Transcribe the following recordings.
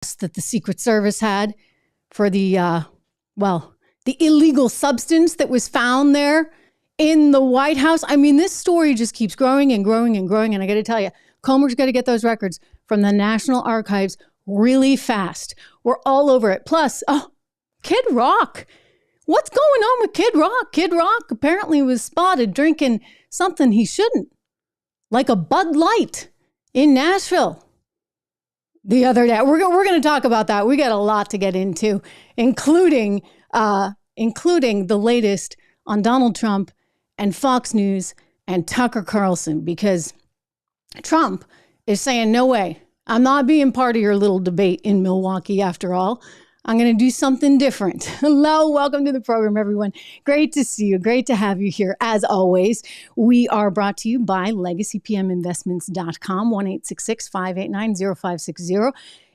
that the Secret Service had for the illegal substance that was found there in the White House. I mean, this story just keeps growing and growing and growing. And I got to tell you, Comer's got to get those records from the National Archives really fast. We're all over it. Plus, Kid Rock. What's going on with Kid Rock? Kid Rock apparently was spotted drinking something he shouldn't, like a Bud Light in Nashville the other day. We're going to talk about that. We got a lot to get into, including the latest on Donald Trump and Fox News and Tucker Carlson, because Trump is saying, no way, I'm not being part of your little debate in Milwaukee after all. I'm going to do something different. Hello, welcome to the program, everyone. Great to see you. Great to have you here. As always, we are brought to you by LegacyPMInvestments.com, 1-866-589-0560.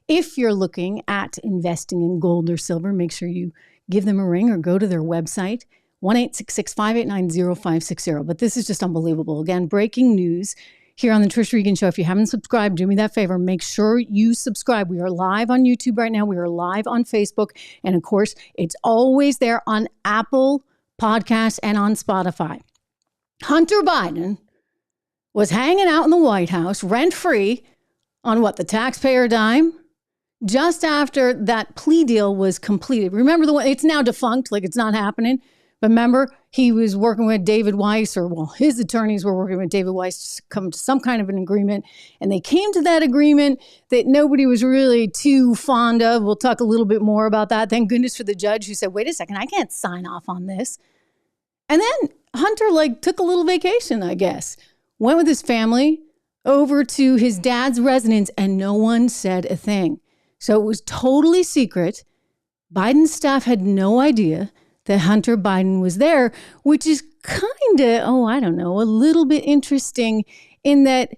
If you're looking at investing in gold or silver, make sure you give them a ring or go to their website, 1-866-589-0560. But this is just unbelievable. Again, breaking news here on the Trish Regan Show. If you haven't subscribed, do me that favor. Make sure you subscribe. We are live on YouTube right now. We are live on Facebook. And of course, it's always there on Apple Podcasts and on Spotify. Hunter Biden was hanging out in the White House rent-free on the taxpayer dime, just after that plea deal was completed. Remember the one, it's now defunct, like it's not happening. But remember, he was working with David Weiss, his attorneys were working with David Weiss to come to some kind of an agreement. And they came to that agreement that nobody was really too fond of. We'll talk a little bit more about that. Thank goodness for the judge who said, wait a second, I can't sign off on this. And then Hunter took a little vacation, I guess. Went with his family over to his dad's residence and no one said a thing. So it was totally secret. Biden's staff had no idea that Hunter Biden was there, which is kind of, a little bit interesting in that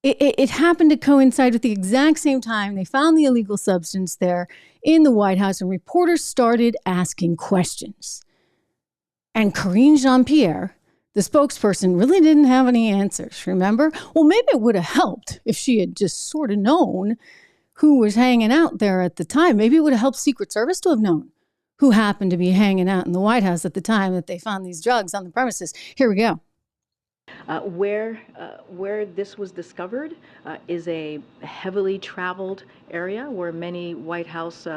it happened to coincide with the exact same time they found the illegal substance there in the White House, and reporters started asking questions. And Karine Jean-Pierre, the spokesperson, really didn't have any answers, remember? Well, maybe it would have helped if she had just sort of known who was hanging out there at the time. Maybe it would have helped Secret Service to have known who happened to be hanging out in the White House at the time that they found these drugs on the premises. Here we go. Where this was discovered is a heavily traveled area where many White House,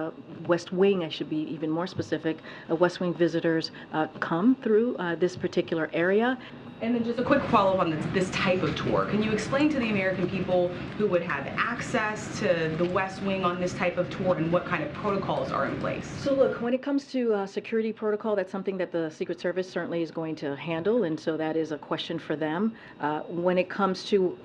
West Wing, I should be even more specific, West Wing visitors come through this particular area. And then just a quick follow-up on this type of tour. Can you explain to the American people who would have access to the West Wing on this type of tour and what kind of protocols are in place? So look, when it comes to security protocol, that's something that the Secret Service certainly is going to handle, and so that is a question for them. When it comes to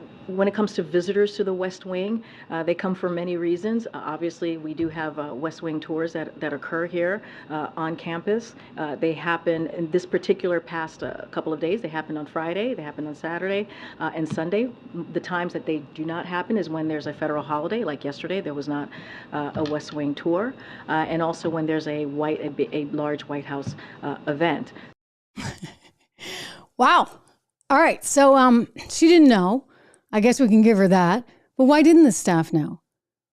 visitors to the West Wing, they come for many reasons. Obviously, we do have West Wing tours that occur here on campus. They happen in this particular past couple of days. They happen on Friday, they happen on Saturday and Sunday. The times that they do not happen is when there's a federal holiday, like yesterday there was not a West Wing tour, and also when there's a large White House event. Wow. All right. So she didn't know. I guess we can give her that. But why didn't the staff know?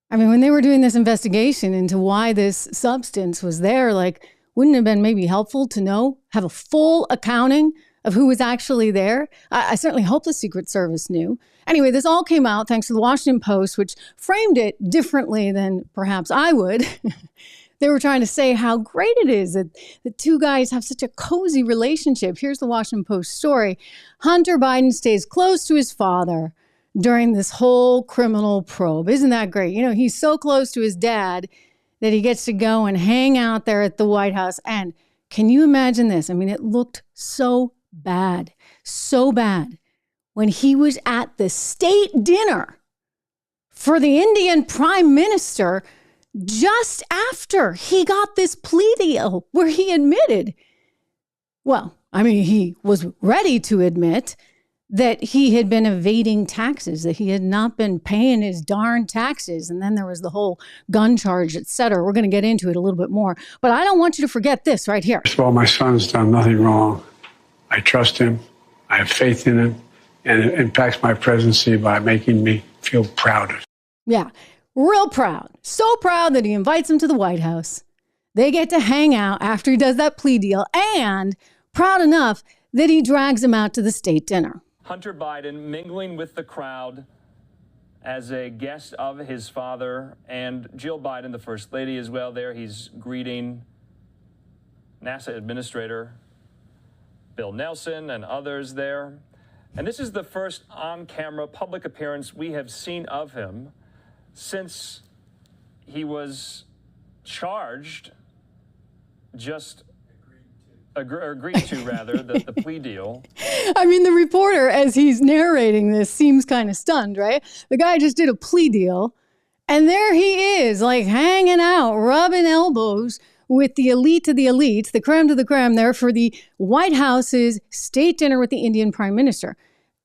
I mean, when they were doing this investigation into why this substance was there, wouldn't it have been maybe helpful to know, have a full accounting of who was actually there? I certainly hope the Secret Service knew. Anyway, this all came out thanks to the Washington Post, which framed it differently than perhaps I would. They were trying to say how great it is that the two guys have such a cozy relationship. Here's the Washington Post story. Hunter Biden stays close to his father during this whole criminal probe. Isn't that great? He's so close to his dad that he gets to go and hang out there at the White House. And can you imagine this? I mean, it looked so bad when he was at the state dinner for the Indian Prime Minister just after he got this plea deal where he admitted, he was ready to admit that he had been evading taxes, that he had not been paying his darn taxes. And then there was the whole gun charge, et cetera. We're going to get into it a little bit more. But I don't want you to forget this right here. First of all, my son's done nothing wrong. I trust him. I have faith in him. And it impacts my presidency by making me feel proud of him. Yeah. real proud. So proud that he invites him to the White House. They get to hang out after he does that plea deal, and proud enough that he drags him out to the state dinner. Hunter Biden mingling with the crowd as a guest of his father, and Jill Biden, the First Lady, as well there. He's greeting NASA Administrator Bill Nelson and others there. And this is the first on-camera public appearance we have seen of him since he was charged, just agreed to rather, the plea deal. I mean, the reporter, as he's narrating this, seems kind of stunned, right? The guy just did a plea deal, and there he is, like hanging out, rubbing elbows with the elite of the elite, the creme de the creme there for the White House's state dinner with the Indian Prime Minister.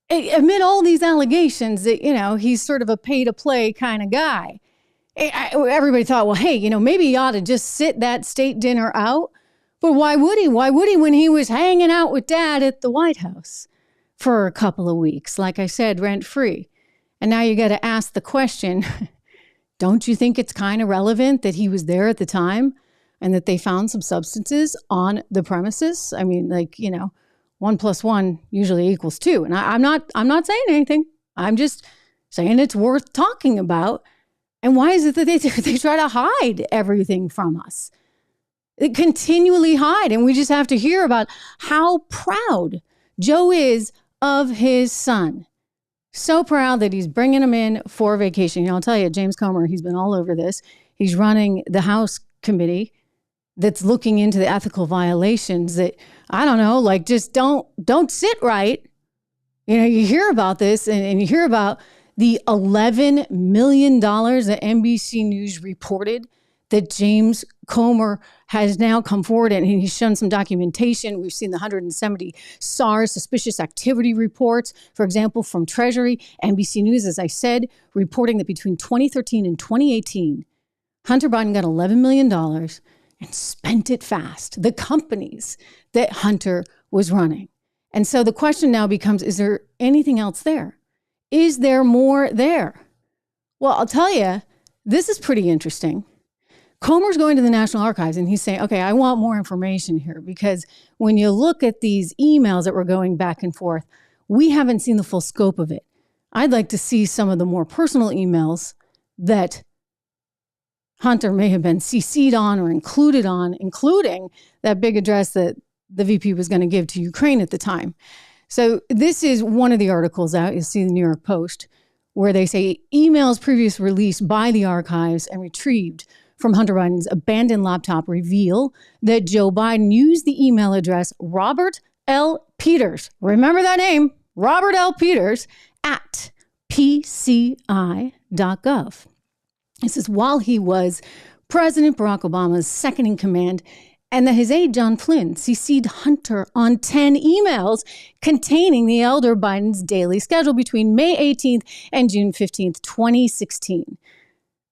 Amid all these allegations that, he's sort of a pay-to-play kind of guy. Everybody thought, well, hey, maybe he ought to just sit that state dinner out. But why would he? Why would he when he was hanging out with Dad at the White House for a couple of weeks, like I said, rent-free? And now you got to ask the question, don't you think it's kind of relevant that he was there at the time and that they found some substances on the premises? I mean, 1 + 1 usually equals 2. And I'm not saying anything. I'm just saying it's worth talking about. And why is it that they try to hide everything from us? They continually hide. And we just have to hear about how proud Joe is of his son. So proud that he's bringing him in for vacation. I'll tell you, James Comer, he's been all over this. He's running the House committee that's looking into the ethical violations that, I don't know, just don't sit right. You hear about this and you hear about the $11 million that NBC News reported that James Comer has now come forward and he's shown some documentation. We've seen the 170 SARS suspicious activity reports, for example, from Treasury. NBC News, as I said, reporting that between 2013 and 2018, Hunter Biden got $11 million and spent it fast. The companies that Hunter was running. And so the question now becomes, is there anything else there? Is there more there? Well, I'll tell you, this is pretty interesting. Comer's going to the National Archives and he's saying, okay, I want more information here because when you look at these emails that were going back and forth, we haven't seen the full scope of it. I'd like to see some of the more personal emails that Hunter may have been CC'd on or included on, including that big address that the VP was going to give to Ukraine at the time. So this is one of the articles out. You see the New York Post, where they say emails previously released by the archives and retrieved from Hunter Biden's abandoned laptop reveal that Joe Biden used the email address Robert L. Peters. Remember that name, Robert L. Peters, at PCI.gov. This is while he was President Barack Obama's second in command, and that his aide, John Flynn, CC'd Hunter on 10 emails containing the elder Biden's daily schedule between May 18th and June 15th, 2016.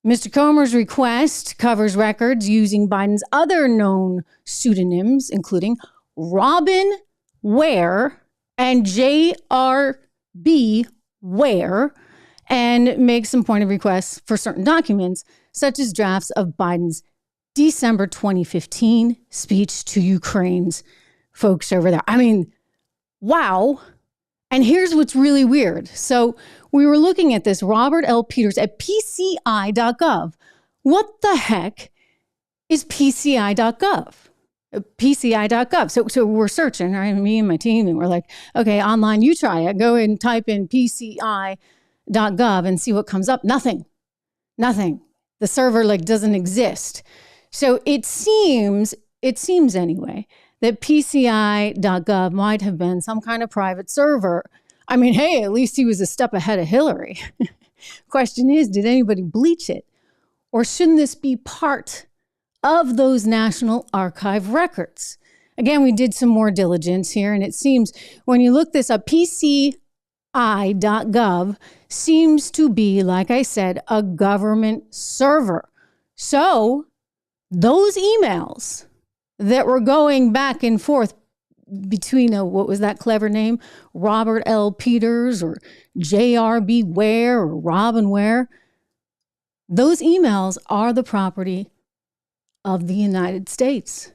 Mr. Comer's request covers records using Biden's other known pseudonyms, including Robin Ware and J.R.B. Ware, and makes some pointed requests for certain documents, such as drafts of Biden's December 2015 speech to Ukraine's folks over there. I mean, wow. And here's what's really weird. So we were looking at this Robert L. Peters at PCI.gov. What the heck is PCI.gov? PCI.gov. So we're searching, right? Me and my team, and we're like, okay, online, you try it. Go and type in PCI.gov and see what comes up. Nothing. The server doesn't exist. So it seems anyway, that PCI.gov might have been some kind of private server. I mean, hey, at least he was a step ahead of Hillary. Question is, did anybody bleach it? Or shouldn't this be part of those National Archive records? Again, we did some more diligence here, and it seems when you look this up, PCI.gov seems to be, like I said, a government server. So those emails that were going back and forth between, what was that clever name? Robert L. Peters or J.R.B. Ware or Robin Ware. Those emails are the property of the United States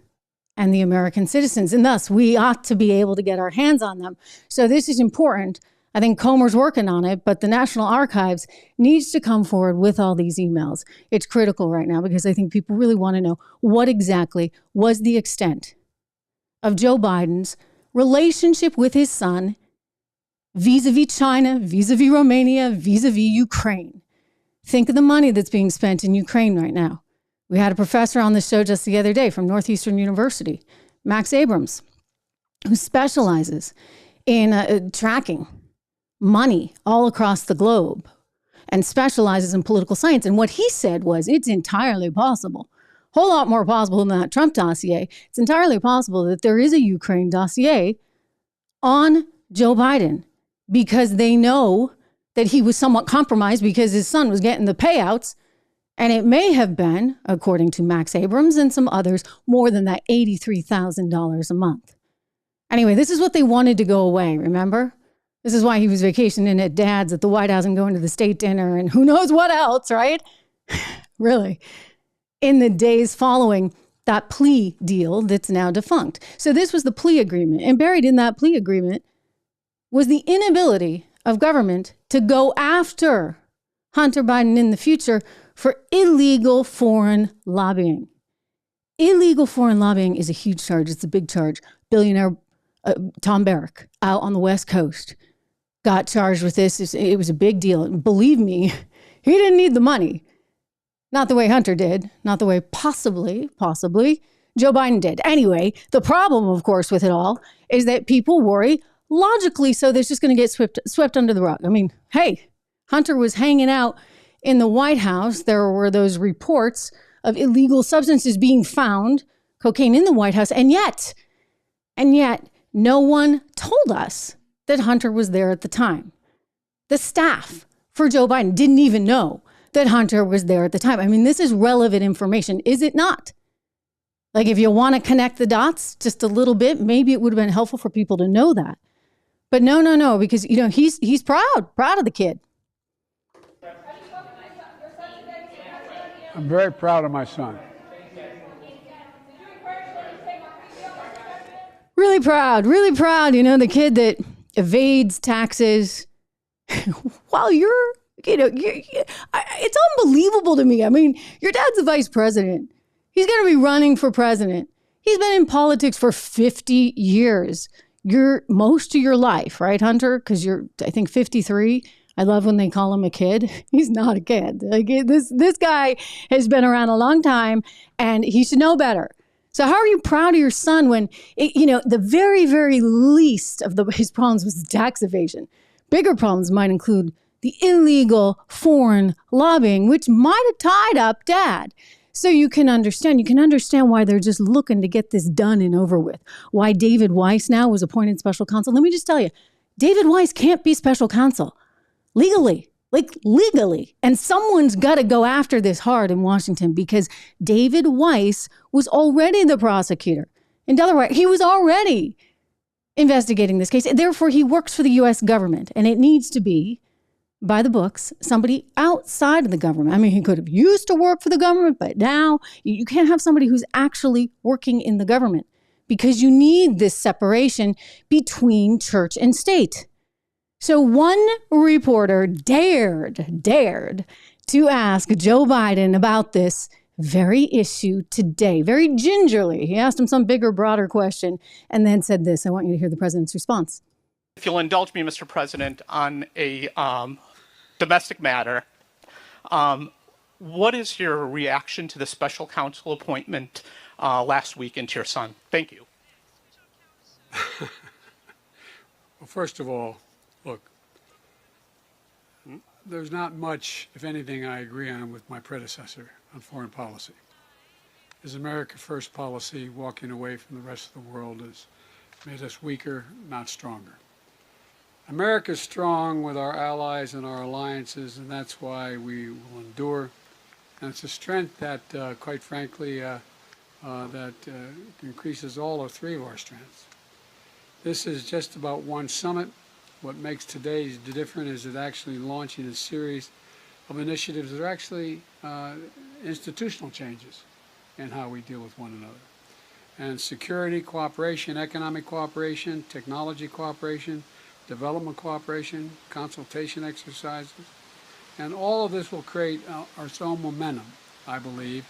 and the American citizens, and thus we ought to be able to get our hands on them. So this is important. I think Comer's working on it, but the National Archives needs to come forward with all these emails. It's critical right now because I think people really want to know what exactly was the extent of Joe Biden's relationship with his son vis-a-vis China, vis-a-vis Romania, vis-a-vis Ukraine. Think of the money that's being spent in Ukraine right now. We had a professor on the show just the other day from Northeastern University, Max Abrams, who specializes in tracking money all across the globe and specializes in political science. And what he said was, it's entirely possible, a whole lot more possible than that Trump dossier. It's entirely possible that there is a Ukraine dossier on Joe Biden because they know that he was somewhat compromised because his son was getting the payouts. And it may have been, according to Max Abrams and some others, more than that $83,000 a month. Anyway, this is what they wanted to go away, remember? This is why he was vacationing at Dad's at the White House and going to the state dinner and who knows what else, right? Really. In the days following that plea deal that's now defunct. So this was the plea agreement. And buried in that plea agreement was the inability of government to go after Hunter Biden in the future for illegal foreign lobbying. Illegal foreign lobbying is a huge charge. It's a big charge. Billionaire Tom Barrack out on the West Coast got charged with this. It was a big deal. And believe me, he didn't need the money. Not the way Hunter did. Not the way possibly Joe Biden did. Anyway, the problem, of course, with it all is that people worry logically so that's just going to get swept under the rug. I mean, hey, Hunter was hanging out in the White House. There were those reports of illegal substances being found, cocaine in the White House, and yet no one told us that Hunter was there at the time. The staff for Joe Biden didn't even know that Hunter was there at the time. I mean, this is relevant information, is it not? Like, if you want to connect the dots just a little bit, maybe it would have been helpful for people to know that. But no, because, you know, he's proud of the kid. I'm very proud of my son. Really proud, you know, the kid that evades taxes while it's unbelievable to me. I mean, your dad's the vice president. He's going to be running for president. He's been in politics for 50 years. You're most of your life, right, Hunter? Because you're, I think, 53. I love when they call him a kid. He's not a kid. Like, this guy has been around a long time, and he should know better. So how are you proud of your son when, the very, very least of his problems was tax evasion? Bigger problems might include the illegal foreign lobbying, which might have tied up Dad. So you can understand why they're just looking to get this done and over with. Why David Weiss now was appointed special counsel. Let me just tell you, David Weiss can't be special counsel legally. And someone's got to go after this hard in Washington because David Weiss was already the prosecutor in Delaware. He was already investigating this case. Therefore, he works for the U.S. government, and it needs to be, by the books, somebody outside of the government. I mean, he could have used to work for the government, but now you can't have somebody who's actually working in the government because you need this separation between church and state. So one reporter dared to ask Joe Biden about this very issue today, very gingerly. He asked him some bigger, broader question and then said this. I want you to hear the president's response. If you'll indulge me, Mr. President, on a domestic matter, what is your reaction to the special counsel appointment last week into your son? Thank you. Well, first of all, look, there's not much, if anything, I agree on with my predecessor on foreign policy. His America First policy, walking away from the rest of the world, has made us weaker, not stronger. America's strong with our allies and our alliances, and that's why we will endure. And it's a strength that, quite frankly, that increases all three of our strengths. This is just about one summit. What makes today different is it actually launching a series of initiatives that are actually institutional changes in how we deal with one another. And security cooperation, economic cooperation, technology cooperation, development cooperation, consultation exercises. And all of this will create its own momentum, I believe,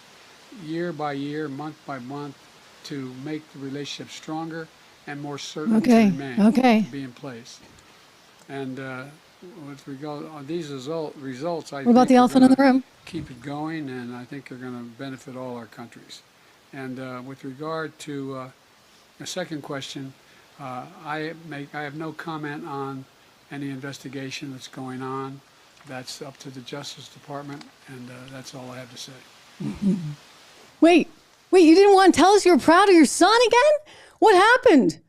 year by year, month by month, to make the relationship stronger and more certain to remain, to be in place. And with regard to these results, I think about the elephant in the room? Keep it going, and I think they're going to benefit all our countries. And with regard to the second question, I have no comment on any investigation that's going on. That's up to the Justice Department, and that's all I have to say. Wait, you didn't want to tell us you were proud of your son again? What happened?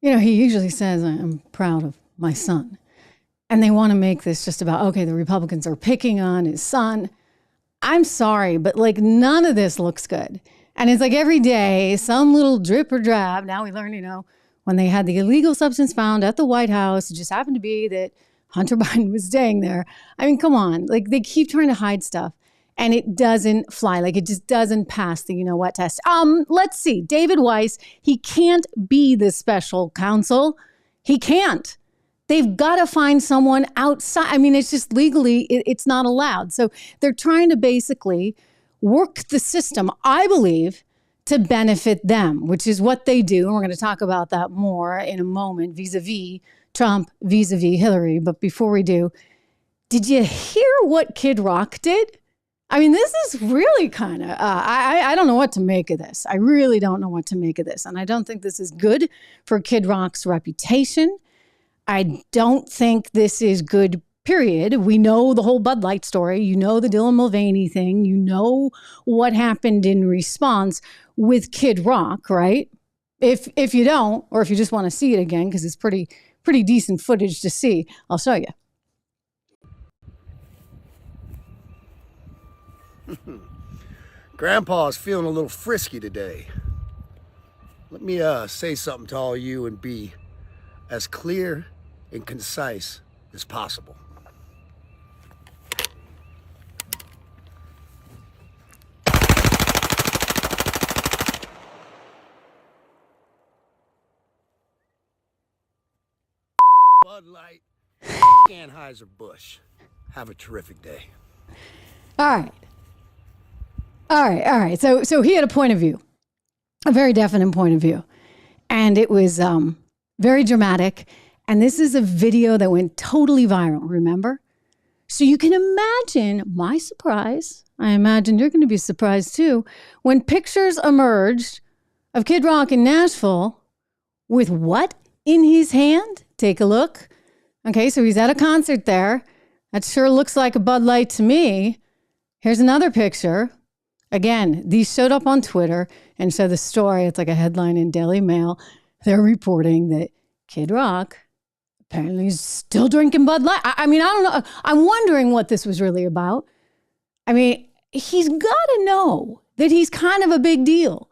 You know, he usually says, I'm proud of my son. And they want to make this just about, okay, the Republicans are picking on his son. I'm sorry, but like none of this looks good. And it's like every day, some little drip or drab. Now we learn, you know, when they had the illegal substance found at the White House, it just happened to be that Hunter Biden was staying there. I mean, come on. Like they keep trying to hide stuff and it doesn't fly. Like it just doesn't pass the you-know-what test. Let's see. David Weiss, he can't be the special counsel. He can't. They've got to find someone outside. I mean, it's just legally, it's not allowed. So they're trying to basically work the system, I believe, to benefit them, which is what they do. And we're going to talk about that more in a moment, vis-a-vis Trump, vis-a-vis Hillary. But before we do, did you hear what Kid Rock did? I mean, this is really kind of, I don't know what to make of this. I really don't know what to make of this. And I don't think this is good for Kid Rock's reputation. I don't think this is good, period. We know the whole Bud Light story. You know the Dylan Mulvaney thing. You know what happened in response with Kid Rock, right? If you don't, or if you just want to see it again, because it's pretty decent footage to see, I'll show you. Grandpa's feeling a little frisky today. Let me say something to all you and be as clear and concise as possible. Bud Light, Anheuser-Busch. Have a terrific day. All right. So he had a point of view, a very definite point of view. And it was very dramatic. And this is a video that went totally viral, remember? So you can imagine my surprise. I imagine you're going to be surprised too, when pictures emerged of Kid Rock in Nashville with what in his hand? Take a look. Okay, so he's at a concert there. That sure looks like a Bud Light to me. Here's another picture. Again, these showed up on Twitter. And so the story, it's like a headline in Daily Mail. They're reporting that Kid Rock apparently is still drinking Bud Light. I mean, I don't know. I'm wondering what this was really about. I mean, he's got to know that he's kind of a big deal.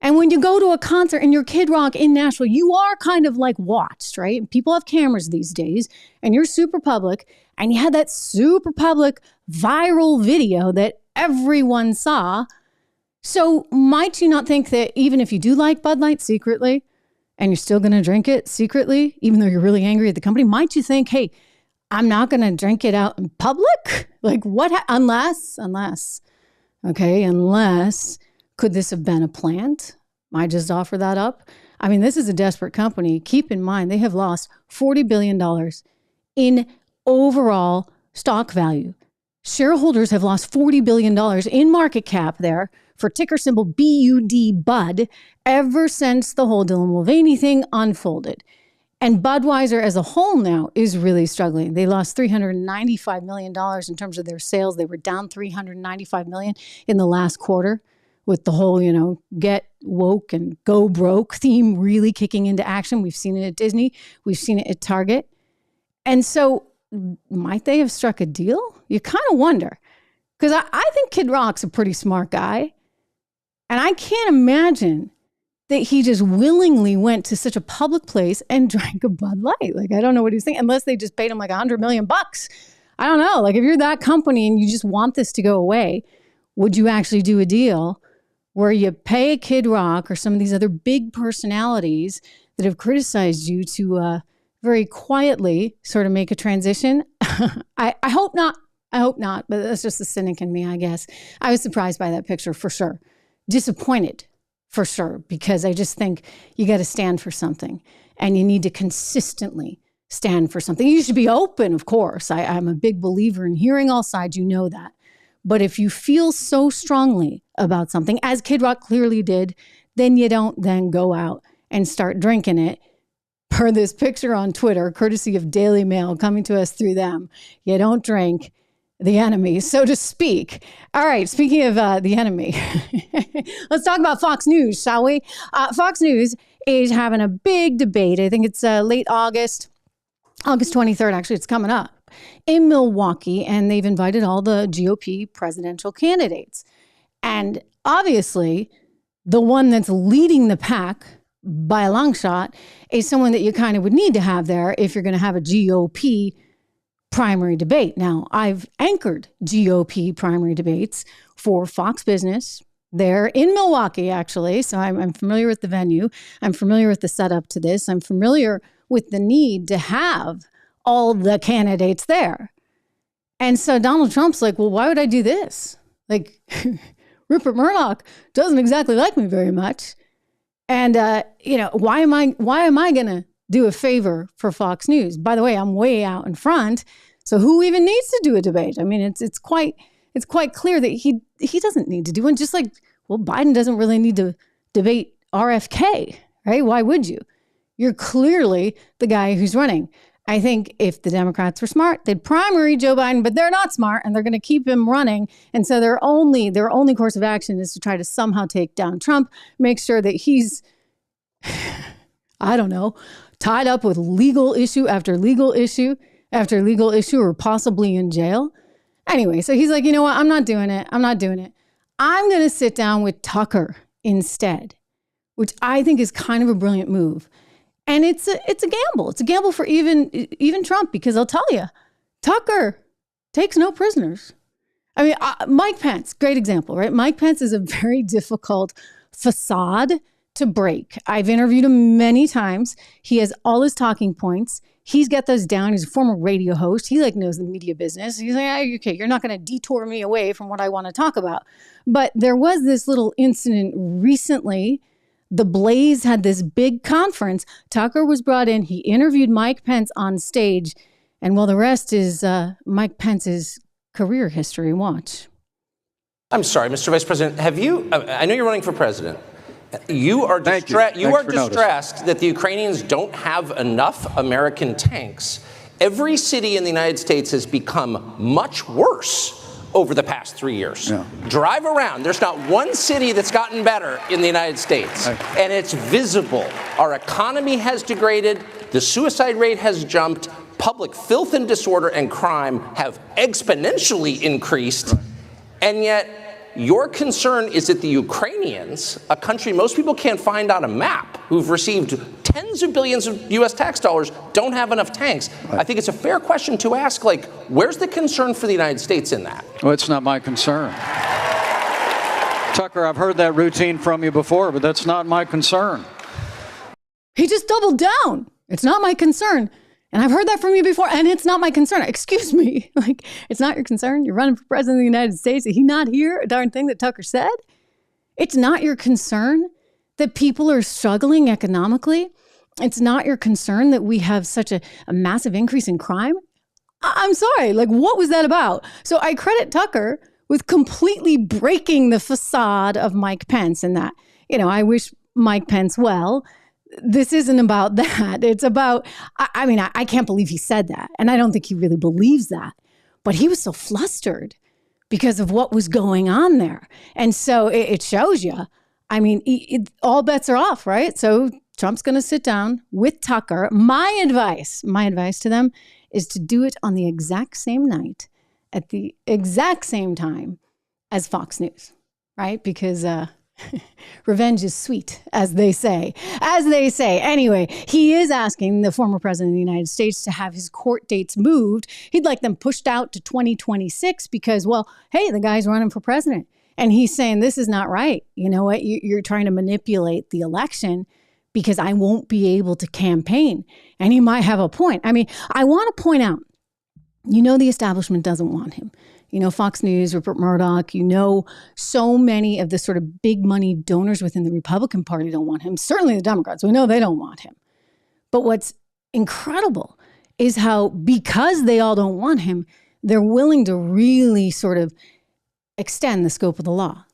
And when you go to a concert and you're Kid Rock in Nashville, you are kind of like watched, right? People have cameras these days and you're super public. And you had that super public viral video that everyone saw. So might you not think that even if you do like Bud Light secretly and you're still going to drink it secretly, even though you're really angry at the company, might you think, hey, I'm not going to drink it out in public? Like what? Unless, could this have been a plant? Might just offer that up. I mean, this is a desperate company. Keep in mind, they have lost $40 billion in overall stock value. Shareholders have lost $40 billion in market cap there for ticker symbol BUD, Bud, ever since the whole Dylan Mulvaney thing unfolded. And Budweiser as a whole now is really struggling. They lost $395 million in terms of their sales. They were down $395 million in the last quarter with the whole, get woke and go broke theme really kicking into action. We've seen it at Disney. We've seen it at Target. And so might they have struck a deal? You kind of wonder. Because I think Kid Rock's a pretty smart guy. And I can't imagine that he just willingly went to such a public place and drank a Bud Light. Like, I don't know what he's thinking, unless they just paid him like $100 million. I don't know. Like if you're that company and you just want this to go away, would you actually do a deal where you pay a Kid Rock or some of these other big personalities that have criticized you to very quietly sort of make a transition? I hope not. I hope not, but that's just the cynic in me, I guess. I was surprised by that picture for sure. Disappointed for sure, because I just think you got to stand for something and you need to consistently stand for something. You should be open, of course. I'm a big believer in hearing all sides. You know that. But if you feel so strongly about something, as Kid Rock clearly did, then you don't then go out and start drinking it. Per this picture on Twitter, courtesy of Daily Mail coming to us through them, you don't drink the enemy, so to speak. All right, speaking of the enemy, let's talk about Fox News, shall we? Fox News is having a big debate. I think it's late August 23rd, actually, it's coming up, in Milwaukee, and they've invited all the GOP presidential candidates. And obviously, the one that's leading the pack by a long shot is someone that you kind of would need to have there if you're going to have a GOP primary debate. Now, I've anchored GOP primary debates for Fox Business there in Milwaukee, actually. So I'm familiar with the venue. I'm familiar with the setup to this. I'm familiar with the need to have all the candidates there. And so Donald Trump's like, well, why would I do this? Like, Rupert Murdoch doesn't exactly like me very much. And, why am I going to do a favor for Fox News? By the way, I'm way out in front. So who even needs to do a debate? I mean, it's quite clear that he doesn't need to do one. Just like, well, Biden doesn't really need to debate RFK, right? Why would you? You're clearly the guy who's running. I think if the Democrats were smart, they'd primary Joe Biden, but they're not smart and they're going to keep him running. And so their only course of action is to try to somehow take down Trump, make sure that he's, I don't know, tied up with legal issue after legal issue after legal issue, or possibly in jail. Anyway, so he's like, you know what? I'm not doing it. I'm going to sit down with Tucker instead, which I think is kind of a brilliant move. And it's a gamble. It's a gamble for even Trump, because I'll tell you, Tucker takes no prisoners. I mean, Mike Pence, great example, right? Mike Pence is a very difficult facade to break. I've interviewed him many times. He has all his talking points. He's got those down. He's a former radio host. He knows the media business. He's like, okay, you're not going to detour me away from what I want to talk about. But there was this little incident recently. The Blaze had this big conference. Tucker was brought in. He interviewed Mike Pence on stage. And well, the rest is Mike Pence's career history. Watch. I'm sorry, Mr. Vice President. I know you're running for president. You are distressed that the Ukrainians don't have enough American tanks. Every city in the United States has become much worse over the past 3 years. Yeah. Drive around. There's not one city that's gotten better in the United States. And it's visible. Our economy has degraded. The suicide rate has jumped. Public filth and disorder and crime have exponentially increased. Right. And yet, your concern is that the Ukrainians, a country most people can't find on a map, who've received tens of billions of U.S. tax dollars, don't have enough tanks. Right. I think it's a fair question to ask, where's the concern for the United States in that? Well, it's not my concern. Tucker, I've heard that routine from you before, but that's not my concern. He just doubled down. It's not my concern. And I've heard that from you before, and it's not my concern. Excuse me. It's not your concern? You're running for president of the United States. Did he not hear a darn thing that Tucker said? It's not your concern that people are struggling economically? It's not your concern that we have such a massive increase in crime? I'm sorry. What was that about? So I credit Tucker with completely breaking the facade of Mike Pence, and that, I wish Mike Pence well. This isn't about that. It's about, I can't believe he said that. And I don't think he really believes that. But he was so flustered because of what was going on there. And so it shows you, all bets are off, right? So Trump's going to sit down with Tucker. My advice to them is to do it on the exact same night at the exact same time as Fox News, right? Because, revenge is sweet, as they say. As as they say. Anyway, he is asking the former president of the United States to have his court dates moved. He'd like them pushed out to 2026 because, well, hey, the guy's running for president. And he's saying, this is not right. You know what? You're trying to manipulate the election because I won't be able to campaign. And he might have a point. I mean, I want to point out, the establishment doesn't want him. Fox News, Rupert Murdoch, so many of the sort of big money donors within the Republican Party don't want him. Certainly the Democrats, we know they don't want him. But what's incredible is how, because they all don't want him, they're willing to really sort of extend the scope of the law.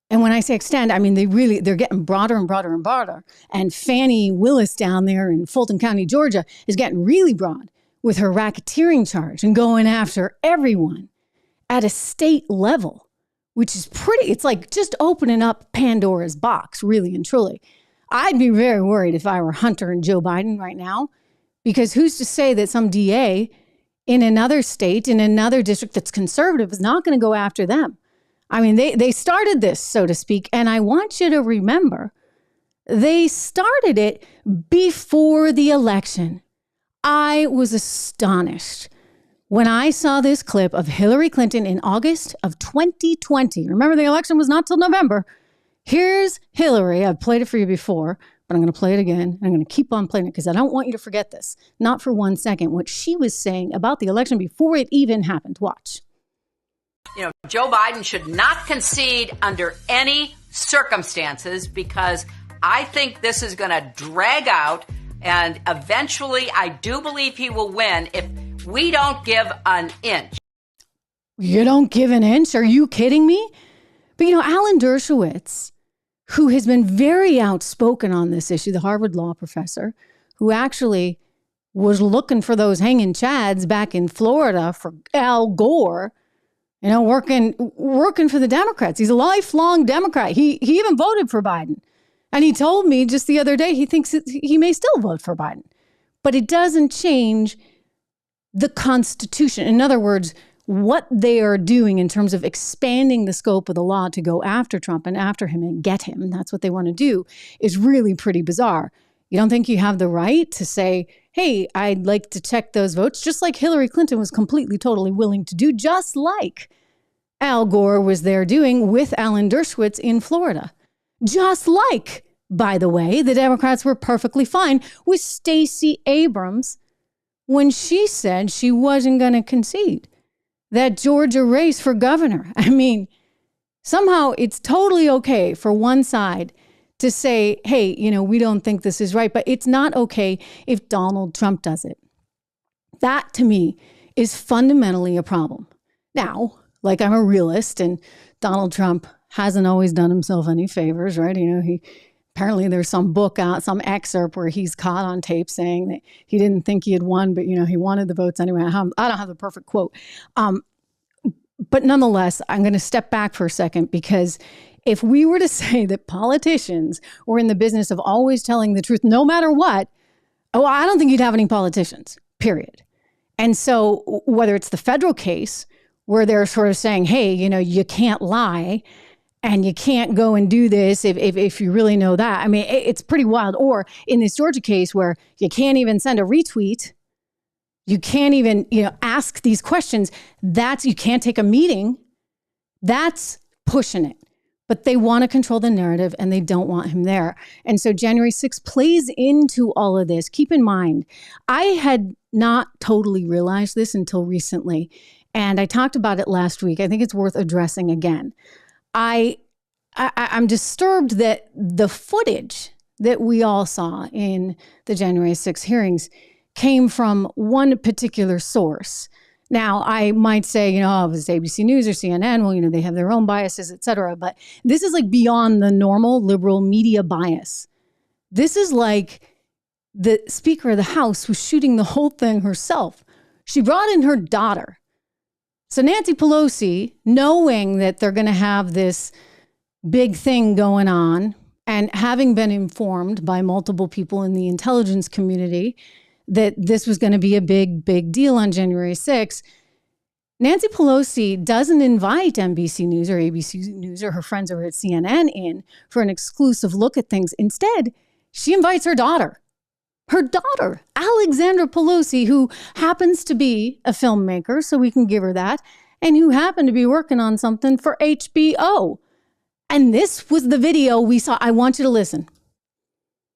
And when I say extend, I mean, they're getting broader and broader and broader. And Fannie Willis down there in Fulton County, Georgia, is getting really broad with her racketeering charge and going after everyone at a state level, which is it's like just opening up Pandora's box, really and truly. I'd be very worried if I were Hunter and Joe Biden right now, because who's to say that some DA in another state, in another district that's conservative is not going to go after them? I mean, they started this, so to speak, and I want you to remember, they started it before the election. I was astonished when I saw this clip of Hillary Clinton in August of 2020. Remember, the election was not till November. Here's Hillary. I've played it for you before, but I'm going to play it again. I'm going to keep on playing it because I don't want you to forget this. Not for 1 second. What she was saying about the election before it even happened. Watch. Joe Biden should not concede under any circumstances because I think this is going to drag out. And eventually, I do believe he will win if we don't give an inch. You don't give an inch? Are you kidding me? But, Alan Dershowitz, who has been very outspoken on this issue, the Harvard law professor, who actually was looking for those hanging chads back in Florida for Al Gore, working for the Democrats. He's a lifelong Democrat. He even voted for Biden. And he told me just the other day he thinks he may still vote for Biden. But it doesn't change the Constitution. In other words, what they are doing in terms of expanding the scope of the law to go after Trump and after him and get him, that's what they want to do, is really pretty bizarre. You don't think you have the right to say, hey, I'd like to check those votes, just like Hillary Clinton was completely, totally willing to do, just like Al Gore was there doing with Alan Dershowitz in Florida. Just like, by the way, the Democrats were perfectly fine with Stacey Abrams when she said she wasn't going to concede that Georgia race for governor. I mean, somehow it's totally okay for one side to say, hey, we don't think this is right, but it's not okay if Donald Trump does it. That, to me, is fundamentally a problem. Now, like, I'm a realist, and Donald Trump hasn't always done himself any favors, right? Apparently there's some book out, some excerpt where he's caught on tape saying that he didn't think he had won, but, he wanted the votes anyway. I don't have the perfect quote. But nonetheless, I'm going to step back for a second, because if we were to say that politicians were in the business of always telling the truth, no matter what, I don't think you'd have any politicians, period. And so whether it's the federal case where they're sort of saying, hey, you can't lie and you can't go and do this if you really know that. I mean, it's pretty wild. Or in this Georgia case where you can't even send a retweet, you can't even, ask these questions. You can't take a meeting. That's pushing it. But they want to control the narrative and they don't want him there. And so January 6th plays into all of this. Keep in mind, I had not totally realized this until recently. And I talked about it last week. I think it's worth addressing again. I'm disturbed that the footage that we all saw in the January 6th hearings came from one particular source. Now, I might say, if it's ABC News or CNN, well, they have their own biases, et cetera. But this is like beyond the normal liberal media bias. This is like the Speaker of the House was shooting the whole thing herself. She brought in her daughter. So Nancy Pelosi, knowing that they're going to have this big thing going on, and having been informed by multiple people in the intelligence community that this was going to be a big, big deal on January 6th, Nancy Pelosi doesn't invite NBC News or ABC News or her friends over at CNN in for an exclusive look at things. Instead, she invites her daughter, Alexandra Pelosi, who happens to be a filmmaker, so we can give her that, and who happened to be working on something for HBO. And this was the video we saw. I want you to listen.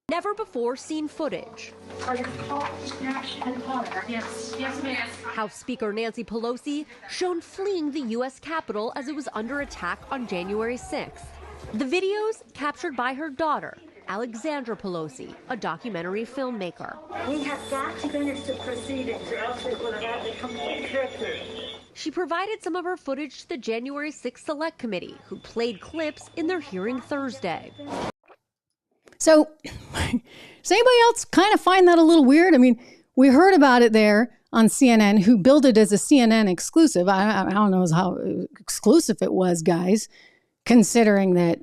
Never before seen footage. House Speaker Nancy Pelosi shown fleeing the U.S. Capitol as it was under attack on January 6th. The videos captured by her daughter, Alexandra Pelosi, a documentary filmmaker. We have got to finish the proceedings or else it will have a complete victory. She provided some of her footage to the January 6th Select Committee, who played clips in their hearing Thursday. So, does anybody else kind of find that a little weird? I mean, we heard about it there on CNN, who billed it as a CNN exclusive. I don't know how exclusive it was, guys, considering that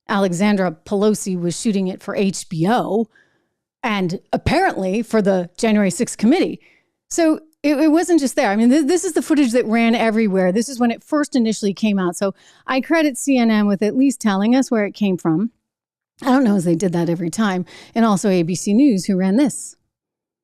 Alexandra Pelosi was shooting it for HBO and apparently for the January 6th committee. So it wasn't just there. I mean, this is the footage that ran everywhere. This is when it first initially came out. So I credit CNN with at least telling us where it came from. I don't know if they did that every time. And also ABC News, who ran this.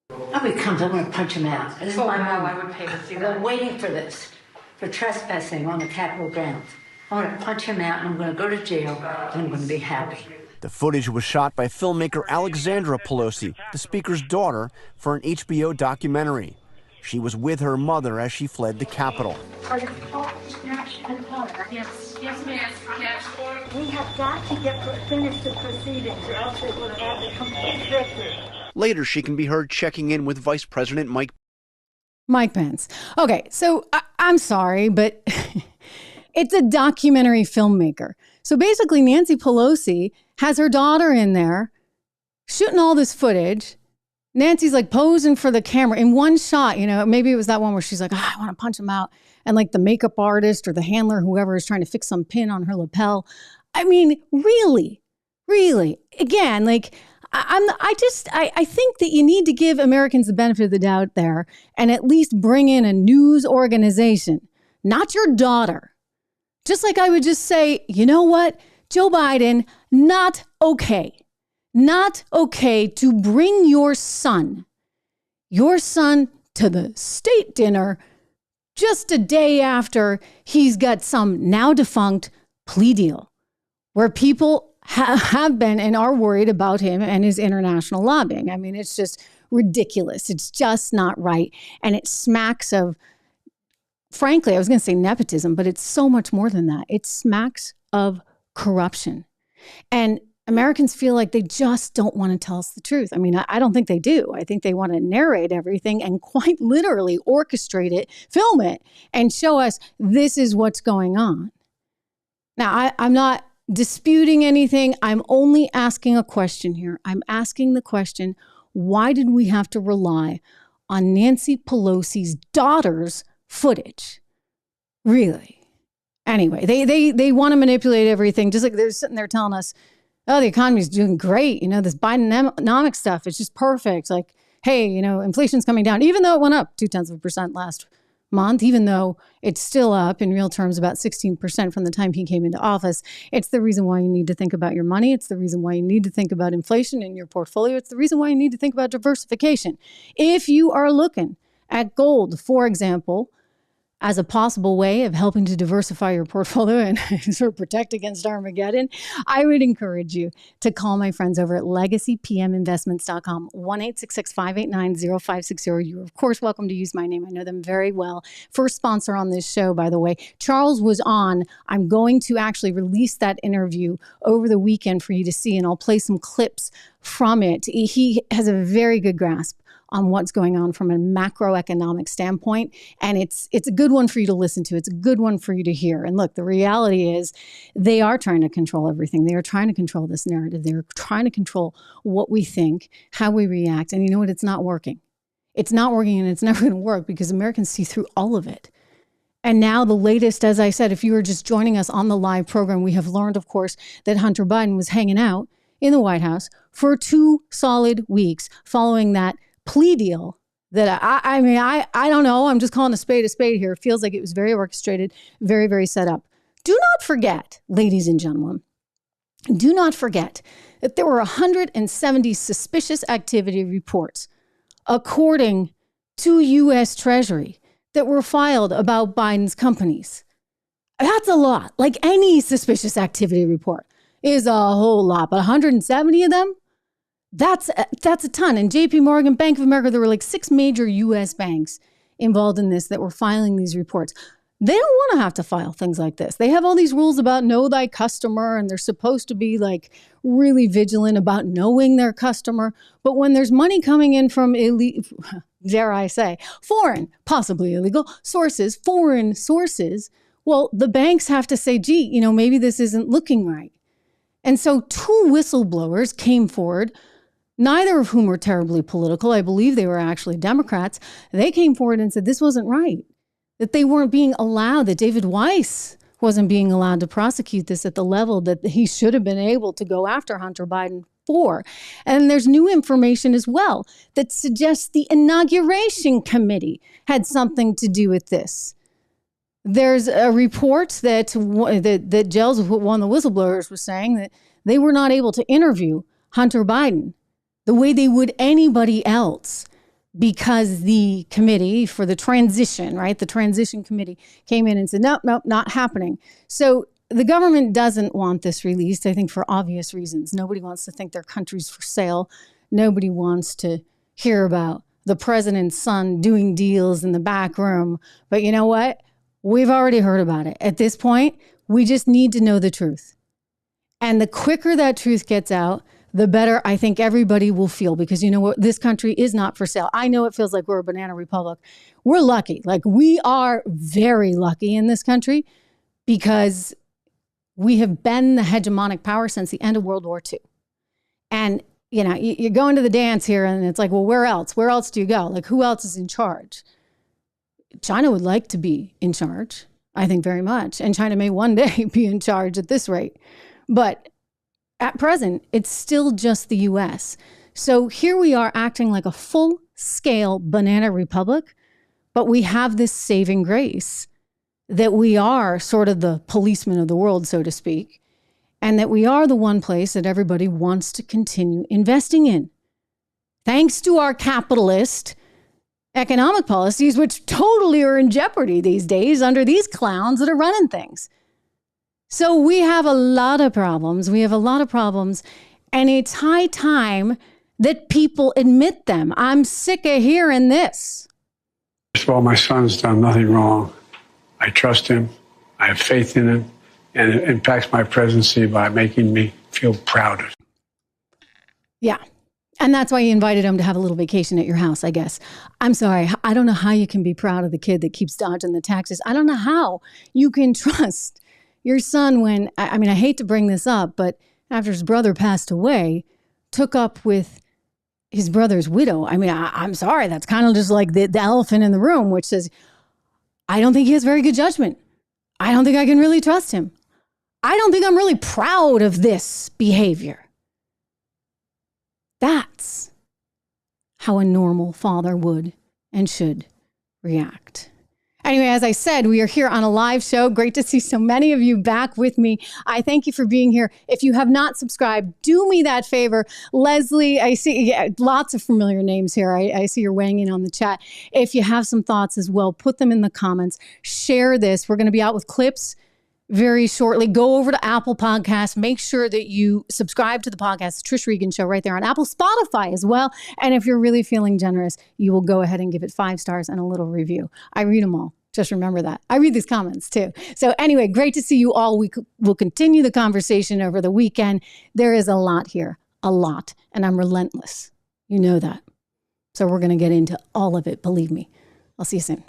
Oh, he comes, I'm going to punch him out. This is my mom. I would pay to see I've that. been waiting for this, for trespassing on the Capitol grounds. I'm going to punch him out, and I'm going to go to jail, and I'm going to be happy. The footage was shot by filmmaker Alexandra Pelosi, the Speaker's daughter, for an HBO documentary. She was with her mother as she fled the Capitol. Yes, ma'am. Yes. We have got to finish the proceedings, or else it will have a complete victory. Later, she can be heard checking in with Vice President Mike Pence. Okay, so I'm sorry, but it's a documentary filmmaker. So basically, Nancy Pelosi has her daughter in there shooting all this footage. Nancy's like posing for the camera in one shot. You know, maybe it was that one where she's like, I want to punch him out. And like the makeup artist or the handler, whoever is trying to fix some pin on her lapel. I mean, really, again, like I think that you need to give Americans the benefit of the doubt there and at least bring in a news organization, not your daughter. Just like I would just say, you know what, Joe Biden, not okay to bring your son to the state dinner just a day after he's got some now defunct plea deal where people have been and are worried about him and his international lobbying. I mean, it's just ridiculous. It's just not right. And it smacks of, frankly, I was going to say nepotism, but it's so much more than that. It smacks of corruption. And Americans feel like they just don't want to tell us the truth. I mean, I don't think they do. I think they want to narrate everything and quite literally orchestrate it, film it, and show us this is what's going on. Now, I'm not disputing anything. I'm only asking a question here. I'm asking the question, why did we have to rely on Nancy Pelosi's daughter's footage? Really? Anyway, they want to manipulate everything, just like they're sitting there telling us, oh, the economy's doing great. You know, this Bidenomics stuff, it's just perfect. Like, hey, you know, inflation's coming down, even though it went up 0.2% last month, even though it's still up in real terms about 16% from the time he came into office. It's the reason why you need to think about your money. It's the reason why you need to think about inflation in your portfolio. It's the reason why you need to think about diversification. If you are looking at gold, for example, as a possible way of helping to diversify your portfolio and sort of protect against Armageddon, I would encourage you to call my friends over at LegacyPMInvestments.com, 1-866-589-0560. You're, of course, welcome to use my name. I know them very well. First sponsor on this show, by the way. Charles was on. I'm going to actually release that interview over the weekend for you to see, and I'll play some clips from it. He has a very good grasp on what's going on from a macroeconomic standpoint. And it's a good one for you to listen to. It's a good one for you to hear. And look, the reality is they are trying to control everything. They are trying to control this narrative. They're trying to control what we think, how we react. And you know what? It's not working. It's not working, and it's never going to work because Americans see through all of it. And now the latest, as I said, if you were just joining us on the live program, we have learned, of course, that Hunter Biden was hanging out in the White House for 2 solid weeks following that plea deal that I don't know. I'm just calling a spade here. It feels like it was very orchestrated, very, very set up. Do not forget, ladies and gentlemen, Do not forget that there were 170 suspicious activity reports, according to U.S. Treasury, that were filed about Biden's companies. That's a lot. Like any suspicious activity report is a whole lot, but 170 of them? That's a ton. And JP Morgan, Bank of America, there were like 6 major U.S. banks involved in this that were filing these reports. They don't want to have to file things like this. They have all these rules about know thy customer, and they're supposed to be like really vigilant about knowing their customer. But when there's money coming in from, dare I say, foreign, possibly illegal sources, foreign sources, well, the banks have to say, gee, maybe this isn't looking right. And so 2 whistleblowers came forward, neither of whom were terribly political. I believe they were actually Democrats. They came forward and said this wasn't right, that they weren't being allowed, that David Weiss wasn't being allowed to prosecute this at the level that he should have been able to go after Hunter Biden for. And there's new information as well that suggests the inauguration committee had something to do with this. There's a report that gels with what one of the whistleblowers was saying, that they were not able to interview Hunter Biden the way they would anybody else because the committee for the transition, right? The transition committee came in and said, nope, not happening. So the government doesn't want this released, I think, for obvious reasons. Nobody wants to think their country's for sale. Nobody wants to hear about the president's son doing deals in the back room. But you know what? We've already heard about it. At this point, we just need to know the truth. And the quicker that truth gets out, the better I think everybody will feel, because you know what? This country is not for sale. I know it feels like we're a banana republic. We're lucky. Like, we are very lucky in this country because we have been the hegemonic power since the end of World War II. And, you go into the dance here and it's like, well, where else? Where else do you go? Like, who else is in charge? China would like to be in charge, I think, very much. And China may one day be in charge at this rate. But at present, it's still just the U.S. So here we are acting like a full-scale banana republic, but we have this saving grace that we are sort of the policeman of the world, so to speak, and that we are the one place that everybody wants to continue investing in. Thanks to our capitalist economic policies, which totally are in jeopardy these days under these clowns that are running things. So we have a lot of problems. And it's high time that people admit them. I'm sick of hearing this. First of all, my son's done nothing wrong. I trust him. I have faith in him. And it impacts my presidency by making me feel proud. Yeah. And that's why you invited him to have a little vacation at your house, I guess. I'm sorry. I don't know how you can be proud of the kid that keeps dodging the taxes. I don't know how you can trust your son when, I hate to bring this up, but after his brother passed away, took up with his brother's widow. I'm sorry. That's kind of just like the elephant in the room, which says, I don't think he has very good judgment. I don't think I can really trust him. I don't think I'm really proud of this behavior. That's how a normal father would and should react. Anyway, as I said, we are here on a live show. Great to see so many of you back with me. I thank you for being here. If you have not subscribed, do me that favor. Leslie, I see lots of familiar names here. I see you're weighing in on the chat. If you have some thoughts as well, put them in the comments. Share this. We're going to be out with clips very shortly. Go over to Apple Podcasts. Make sure that you subscribe to the podcast, The Trish Regan Show, right there on Apple, Spotify as well. And if you're really feeling generous, you will go ahead and give it 5 stars and a little review. I read them all. Just remember that. I read these comments too. So anyway, great to see you all. We will continue the conversation over the weekend. There is a lot here, a lot. And I'm relentless. You know that. So we're going to get into all of it. Believe me. I'll see you soon.